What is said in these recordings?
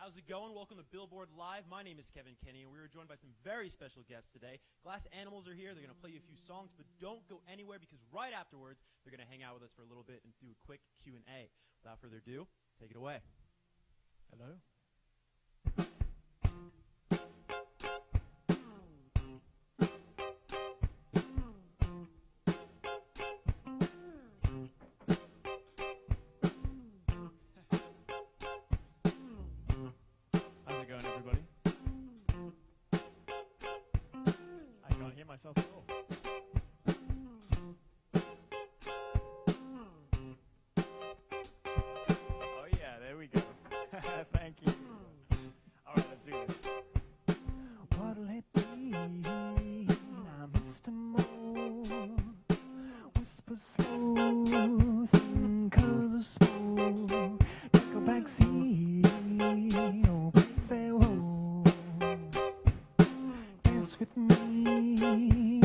How's it going? Welcome to Billboard Live. My name is Kevin Kenny, and we are joined by some very special guests today. Glass Animals are here. They're going to play you a few songs, but don't go anywhere because right afterwards, they're going to hang out with us for a little bit and do a quick Q&A. Without further ado, take it away. Hello. How's it going, everybody? I can't hear myself at all. Oh yeah, there we go. Thank you. All right, let's do this. What'll it be? Now, Mr. Moore, whisper slow, think 'cause of smoke. Take a back seat, oh, big farewell. Dance with me,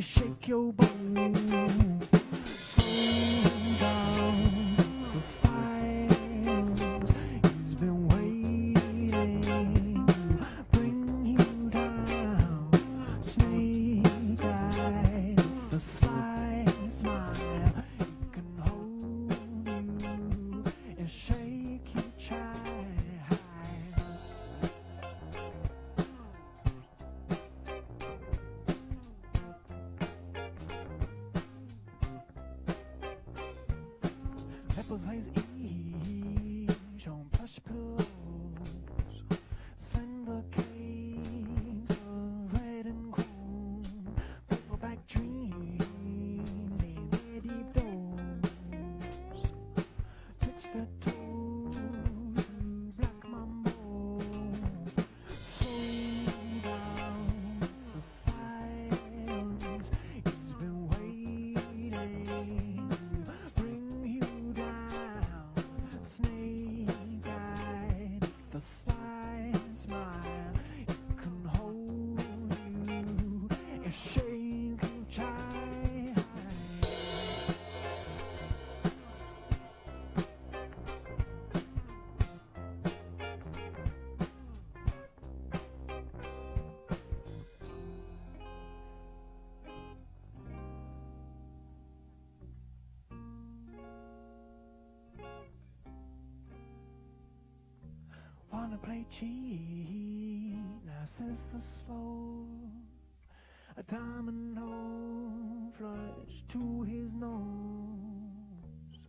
shake your bones. Slow down, it's a silence. He's been waiting to bring you down. Snake eyed with a sly smile. He can hold you and shake you try. Peppers lays ease on plush pillows, slender caves of red and chrome, paperback dreams in their deep doors. Twixt their toes to black mambo. Slow down, it's a silence. He's been waiting to bring you down. Snake eyed with a sly smile. It can hold you and shake you try. Wanna play cheat, now says the slow. A diamond hole flush to his nose.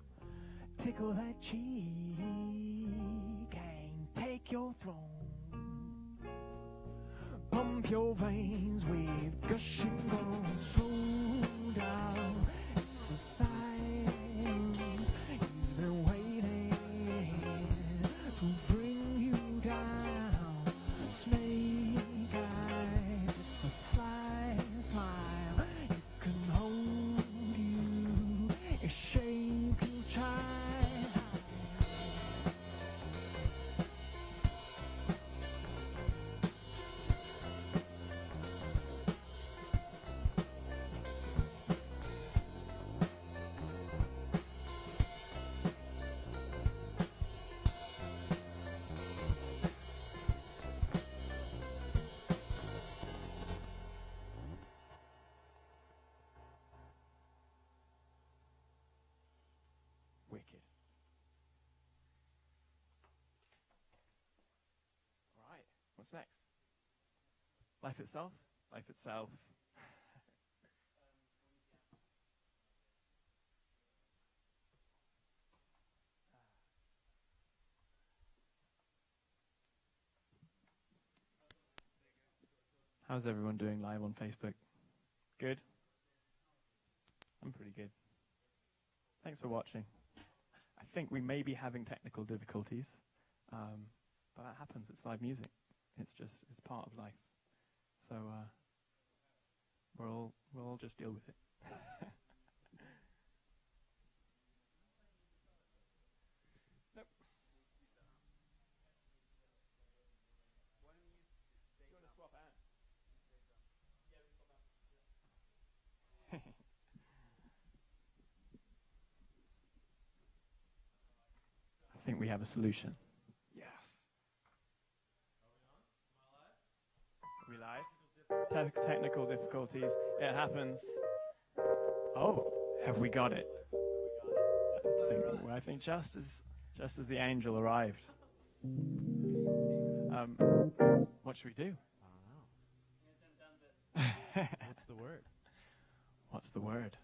Tickle that cheek and take your throne. Pump your veins with gushing gold. Slow down, it's a silence. He's been waiting to bring you down. Snake eye with a sly smile. You can hold you and shake you try. Wicked. All right, what's next? Life itself? Life itself. How's everyone doing live on Facebook? Good? I'm pretty good. Thanks for watching. I think we may be having technical difficulties, but that happens. It's live music. It's part of life. So we'll all just deal with it. Nope. You want to swap out? I think we have a solution. Yes. technical difficulties. It happens. Oh, have we got it? I think just as the angel arrived. What should we do? I don't know. What's the word? What's the word?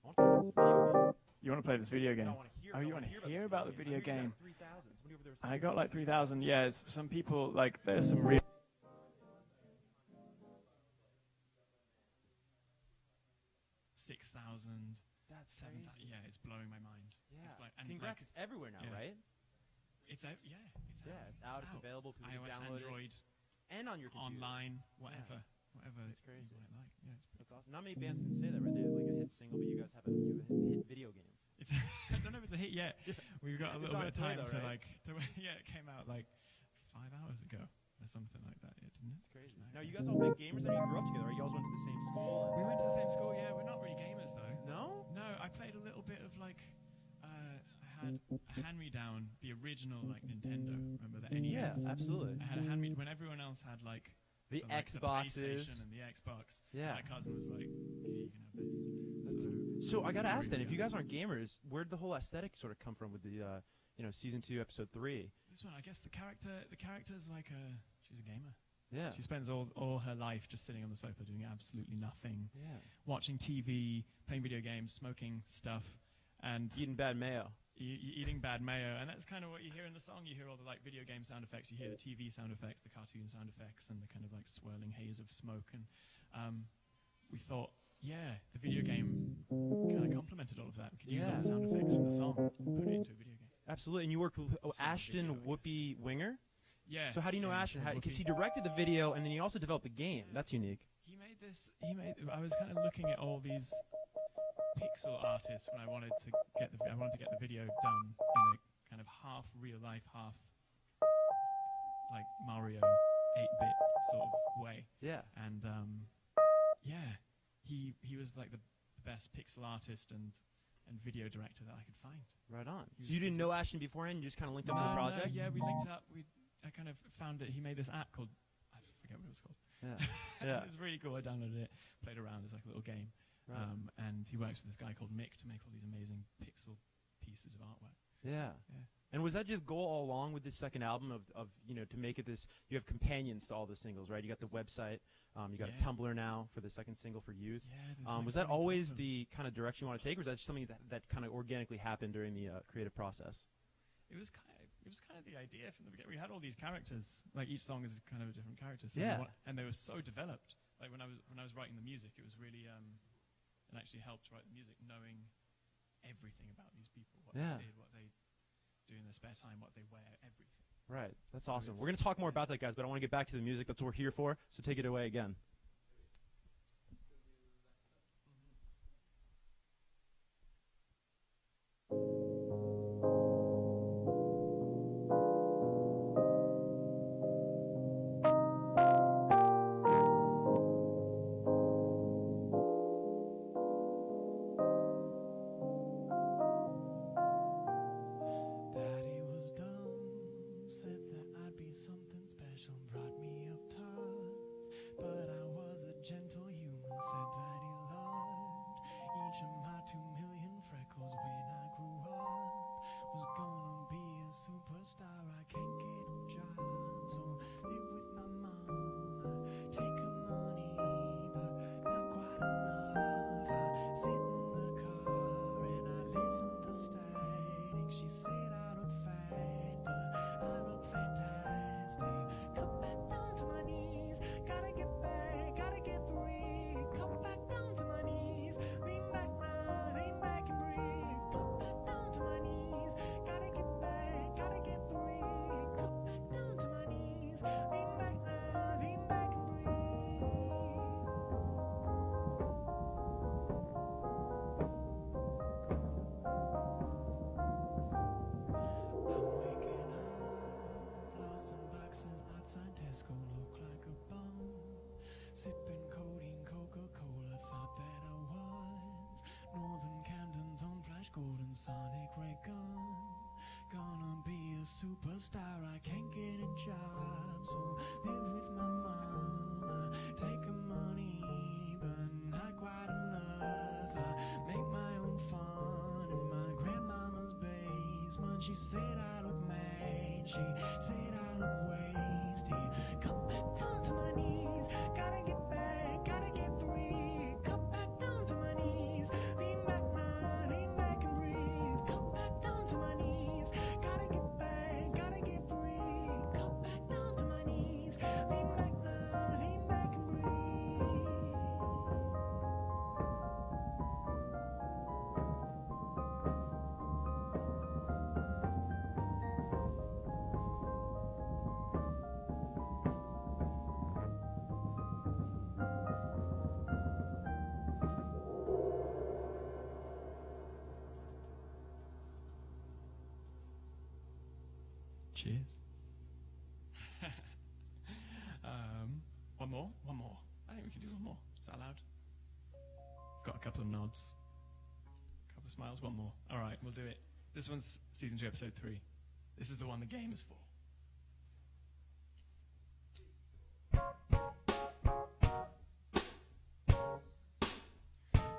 I want to play this video game. You want to play this video game? No, I want to hear. Oh, you want to hear about the video game? 3,000. Somebody over there was saying I got like 3,000. Yes, some people like there's some real. 6,000. That's 7,000. crazy. Yeah, it's blowing my mind. Yeah. It's and Congrats! like, It's everywhere now, yeah. right? it's out. Yeah, it's out. Yeah, it's out. It's available. People can iOS, download Android, it. And on your computer. online, whatever. Whatever. That's crazy. You might like. Yeah, it's That's awesome. Not many bands can say that, right? They have like a hit single, but you guys have a hit video game. It's I don't know if it's a hit yet. Yeah. We've got a It's little on bit of its way time though, to right? yeah, it came out like 5 hours ago or something like that, yeah, didn't it? It's crazy. No. Now, you guys all big gamers? I know you grew up together, right? You always went to the same school. We went to the same school, yeah. We're not really gamers though. No? No, I played a little bit of like I had a hand-me-down, the original like Nintendo. Remember the Yeah, NES? absolutely. I had a hand-me when everyone else had like The like, the Xboxes. PlayStation and the Xbox. Yeah. My cousin was like, "Here, you can have this." So I gotta ask then, if you really guys aren't gamers, where'd the whole aesthetic sort of come from with the, season 2, episode 3? This one, I guess the character's like she's a gamer. Yeah. She spends all her life just sitting on the sofa doing absolutely nothing, Yeah. watching TV, playing video games, smoking stuff, and Eating bad mayo. eating bad mayo. And that's kind of what you hear in the song. You hear all the like video game sound effects. You hear the TV sound effects, the cartoon sound effects, and the kind of like swirling haze of smoke. And we thought, yeah, the video game kind of complemented all of that. We could use all the sound effects from the song, put it into a video game. Absolutely. And you worked with It's a Ashton video, I Whoopi Winger? Yeah. So how do you know yeah, Ashton? Because Whoopi. he directed the video and then he also developed the game. That's unique. He made this. I was kind of looking at all these pixel artists when I wanted to get the video done in a kind of half real life, half like Mario 8-bit sort of way. Yeah. And yeah, he was like the best pixel artist and video director that I could find. Right on. He So you was- didn't know Ashton beforehand? You just kind of linked up with the project? yeah, we linked up. I kind of found that he made this app called, I forget what it was called. Yeah. Yeah. It's really cool. I downloaded it, played around. It's like a little game. Right. And he works with this guy called Mick to make all these amazing pixel pieces of artwork. Yeah. Yeah. And was that your goal all along with this second album of to make it this, you have companions to all the singles, right? You got the website, you got a Yeah. Tumblr now for the second single for Youth. Yeah. there's like Was that 75 always of them. the kind of direction you want to take, or was that just something that kind of organically happened during the creative process? It was kind of the idea from the beginning. We had all these characters. Like each song is kind of a different character. So Yeah. and they were so developed. Like when I was writing the music, it was really it actually helped write the music, knowing everything about these people, what Yeah. they did, what they do in their spare time, what they wear, everything. Right. That's So awesome. it's- We're going to talk more about that, guys, but I want to get back to the music. That's what we're here for. So take it away again. Daddy was dumb, said that I'd be something special, brought me up tough, but I was a gentle human, said that he loved each of my 2,000,000 freckles when I grew up, was gonna be a superstar, I can't get a job, so live with my mom, take her money, but not quite enough, I sit in the car and I listen to static, she said I look fat, but I look fantastic, cut back down to my knees, gotta get back, gotta get free, cut back down to my knees, lean back now, lean back and breathe, cut back down to my knees, gotta get back, gotta get free, cut back down to my knees, lean back now, lean back and breathe. I'm waking up, lost in boxes outside Tesco, look like a bum. Sipping codeine, Coca-Cola, thought that I was. Northern Camden's on Flash Gordon, Sonic ray gun. Gonna be a superstar, I can't get a job, so live with my mom. I take her money, but not quite enough. I make my own fun in my grandmama's basement. She said I look mad, she said I look wasted. Come back down to my knees, gotta get back, gotta get free. Come back down to my knees, lean back now, lean back and breathe. Come back down to my knees, gotta get back, gotta get free. Come back down to my knees, lean back now, lean back and breathe. Cheers. One more. I think we can do one more. Is that allowed? Got a couple of nods, a couple of smiles. One more. All right, we'll do it. This one's season 2, episode 3. This is the one the game is for.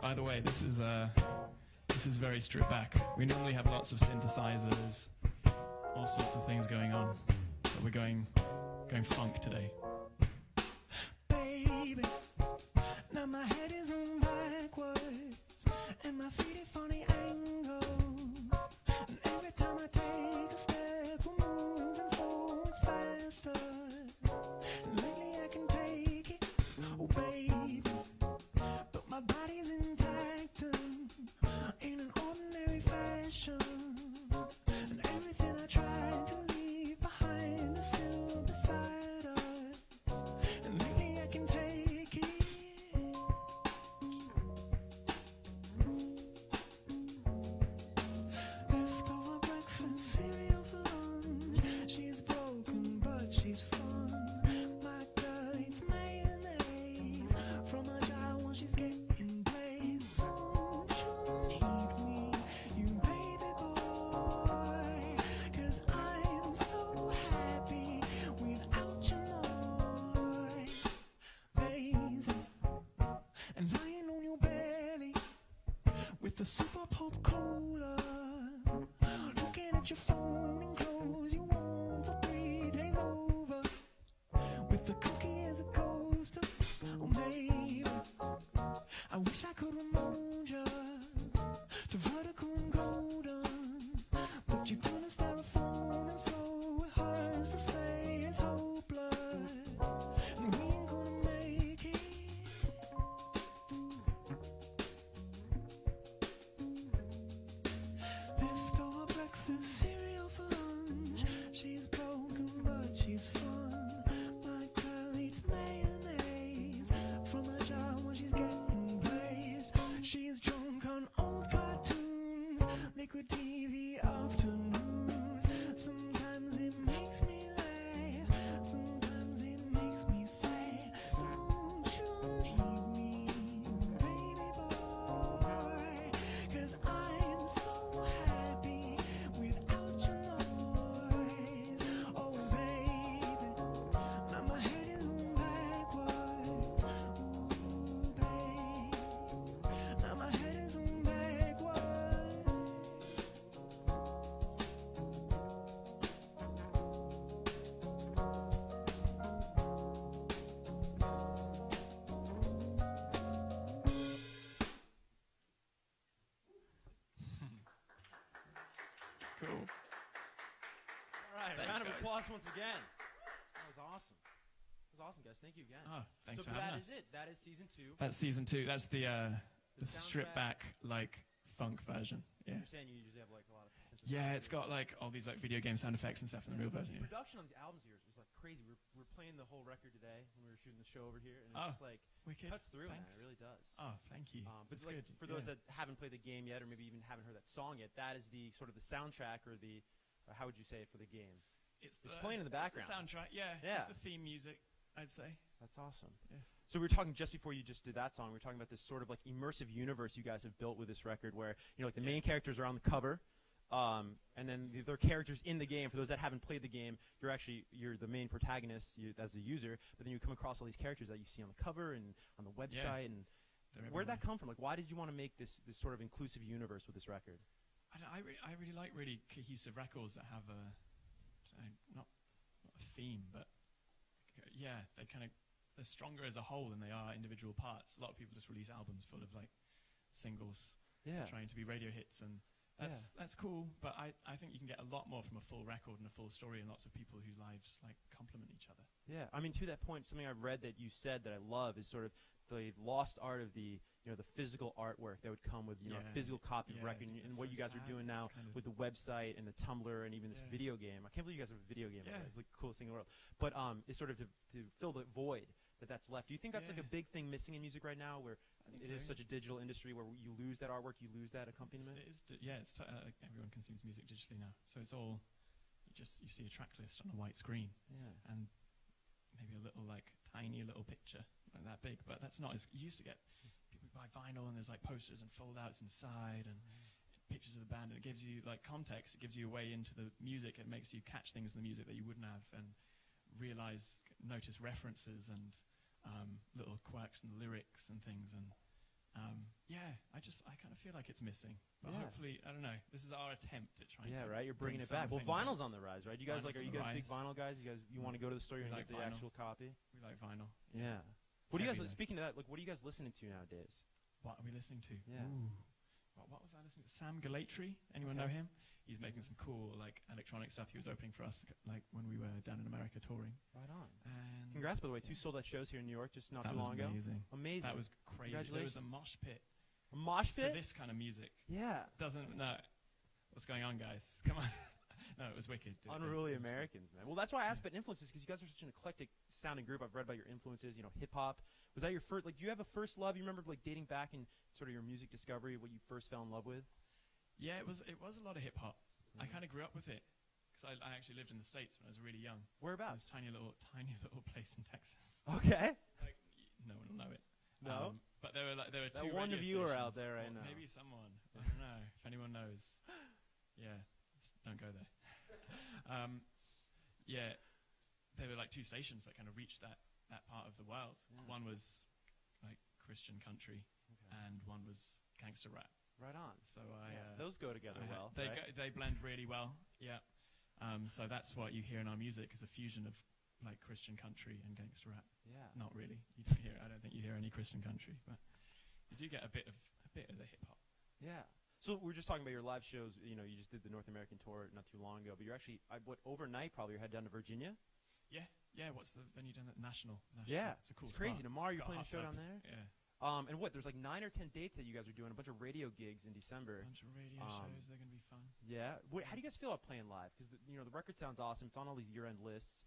By the way, this is very stripped back. We normally have lots of synthesizers, all sorts of things going on, but we're going funk today. Baby, now my head is on backwards, and my feet at funny angles, and every time I take a step, we're moving forwards faster. And lately I can take it, oh baby, but my body's intact in an ordinary fashion. And everything I tried to leave behind is still beside us. And lately I can take it. Leftover breakfast, cereal for lunch. She's broken, but she's fun. My girl eats mayonnaise from a jar when she's getting blazed. Don't you need me, you baby boy? 'Cause I'm so happy without your noise. Lazy and lying on your belly with the super pop cola, looking at your phone and clothes you won for 3 days over, with the cookie as a coaster. Oh maybe I wish I could remote you to vertical and golden, but you turn a styrofoam and so it hurts to say it's hopeless, and we ain't gonna make it. Leftover breakfast, cereal for lunch. She's broken, but she's fun. My girl eats mayonnaise from a jar when she's getting blazed. She's drunk on old cartoons, liquid TV afternoons. Sometimes it makes me laugh, sometimes it makes me sad. Don't you need me, baby boy? 'Cause I'm so happy without your noise. Oh baby, now my head is on backwards. Ooh babe, now my head is on backwards. Cool. All right, Thanks, round of guys. applause once again. That was awesome. That was awesome, guys. Thank you again. Oh, thanks so for having that us. is it. That is season 2. That's season 2. That's the The stripped soundtrack. back like funk version. Yeah. You're saying you usually have like a lot of synthesizers. Yeah, it's got like all these like video game sound effects and stuff in the real version. The Yeah. production on these albums of yours was like crazy. We're playing the whole record today when we were shooting the show over here, and it's Oh, just like Wicked. cuts through, man. Thanks. It really does. Oh, thank you. But That's like, good. for those yeah. that haven't played the game yet, or maybe even haven't heard that song yet, that is the sort of the soundtrack, or the how would you say it for the game? It's playing in the background. It's the soundtrack. Yeah. Yeah. It's the theme music, I'd say. That's awesome. Yeah. So we were talking just before you just did that song. We were talking about this sort of like immersive universe you guys have built with this record, where like the main characters are on the cover, And then there are characters in the game. For those that haven't played the game, you're the main protagonist as a user. But then you come across all these characters that you see on the cover and on the website. And where'd that come from? Like, why did you want to make this sort of inclusive universe with this record? I really like really cohesive records that have not a theme, but they're stronger as a whole than they are individual parts. A lot of people just release albums full of like singles, trying to be radio hits, and that's cool. But I think you can get a lot more from a full record and a full story, and lots of people whose lives like complement each other. Yeah, I mean, to that point, something I've read that you said that I love is sort of the lost art of the the physical artwork that would come with a physical copy of record, and what you guys are doing now with the website and the Tumblr and even this video game. I can't believe you guys have a video game. It's like the coolest thing in the world. But it's sort of to fill the void that's left. Do you think that's like a big thing missing in music right now, where it is such a digital industry where you lose that artwork, you lose that accompaniment? Everyone consumes music digitally now, so it's all you see a track list on a white screen, and maybe a little like tiny little picture like that big, but that's not as you used to get. People buy vinyl and there's like posters and foldouts inside and pictures of the band, and it gives you like context. It gives you a way into the music. It makes you catch things in the music that you wouldn't have and notice references and little quirks in the lyrics and things. And I kind of feel like it's missing. But hopefully, I don't know. This is our attempt at trying to. Right. You're bringing it back. Well, vinyl's on the rise, right? You guys are you guys big vinyl guys? You want to go to the store and get the actual copy? We like vinyl. Yeah. What do you guys? Speaking of that, like, what are you guys listening to nowadays? What are we listening to? Yeah. What was I listening to? Sam Galatry. Anyone know him? He's making some cool like electronic stuff. He was opening for us like when we were down in America touring. Right on. And congrats, by the way. 2 sold-out shows here in New York just not too long ago. Amazing. That was crazy. There was a mosh pit. A mosh pit? For this kind of music. Yeah. Doesn't know what's going on, guys. Come on. No, it was wicked. Unruly Americans, man. Well, that's why I asked about influences, because you guys are such an eclectic sounding group. I've read about your influences, hip hop. Was that your first? Like, do you have a first love? You remember like dating back in sort of your music discovery, what you first fell in love with? Yeah, it was a lot of hip hop. I kind of grew up with it because I actually lived in the States when I was really young. Whereabouts? This tiny little place in Texas. Okay. Like, no one will know it. No. But there were that two one radio viewer stations. out there right now. Maybe someone. I don't know if anyone knows. Yeah, don't go there. There were like 2 stations that kind of reached that part of the world. Yeah. One was like Christian country, and one was gangster rap. Right on. So those go together well. They blend really well. Yeah. So that's what you hear in our music is a fusion of like Christian country and gangster rap. Yeah. Not really. You don't hear. I don't think you hear any Christian country, but you do get a bit of the hip hop. Yeah. So we were just talking about your live shows. You just did the North American tour not too long ago, but you're actually overnight probably you're headed down to Virginia. Yeah. What's the venue down there? National. Yeah. It's a cool. It's crazy. Spot. Tomorrow you're playing a show down there. Yeah. And there's like 9 or 10 dates that you guys are doing, a bunch of radio gigs in December. A bunch of radio shows. They're going to be fun. Yeah. How do you guys feel about playing live? Because the record sounds awesome. It's on all these year-end lists.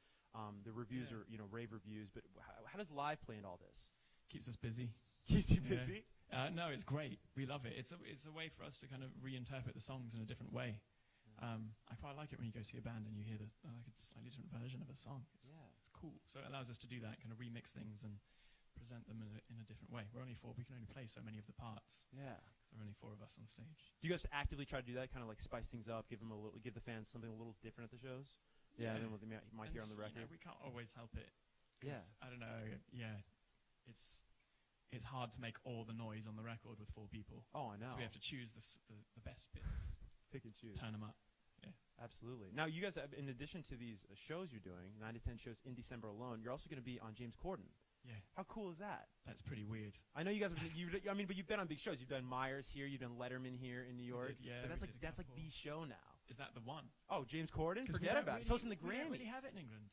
The reviews are rave reviews. But how does live play in all this? Keeps us busy. Keeps you busy? No, it's great. We love it. It's a way for us to kind of reinterpret the songs in a different way. I quite like it when you go see a band and you hear like a slightly different version of a song. It's cool. So it allows us to do that, kind of remix things and present them in a different way. We're only 4. We can only play so many of the parts. Yeah. There are only 4 of us on stage. Do you guys actively try to do that, kind of like spice things up, give the fans something a little different at the shows? Yeah, than what they might hear on the record. We can't always help it. Yeah. I don't know. Yeah. It's hard to make all the noise on the record with 4 people. Oh, I know. So we have to choose the best bits. Pick and choose. Turn them up. Yeah. Absolutely. Now, you guys, in addition to these shows you're doing, 9 to 10 shows in December alone, you're also going to be on James Corden. Yeah. How cool is that? That's pretty weird. I know you guys have been, but you've been on big shows. You've done Myers here, you've done Letterman here in New York. But that's like the show now. Is that the one? Oh, James Corden? Forget about it. He's hosting the Grammys. We don't really have it in England.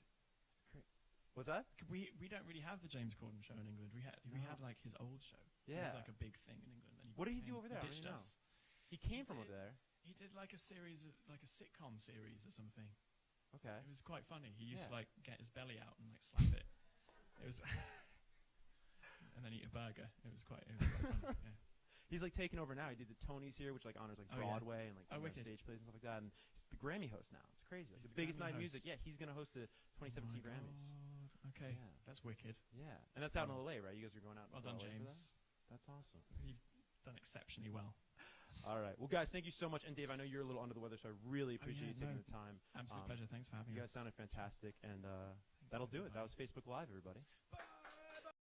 What's that? We don't really have the James Corden show in England. We had like his old show. Yeah. It was like a big thing in England. And what did he do over there? He ditched us. He came from over there. He did like a series of like a sitcom series or something. Okay. It was quite funny. He used to like get his belly out and like slap it. It was and then eat a burger. It was quite funny. Yeah. He's like taking over now. He did the Tonys here, which like honors like Broadway and like stage plays and stuff like that. And he's the Grammy host now. It's crazy. Like, the biggest night in music. Yeah, he's gonna host the 2017 Grammys. Okay, that's wicked. Yeah, and that's out in LA, right? You guys are going out. Well done, James. That's awesome. You've done exceptionally well. All right. Well, guys, thank you so much. And Dave, I know you're a little under the weather, so I really appreciate you taking no. the time. Absolute pleasure. Thanks for having You us. guys sounded fantastic, and that'll do it. That was Facebook Live, everybody.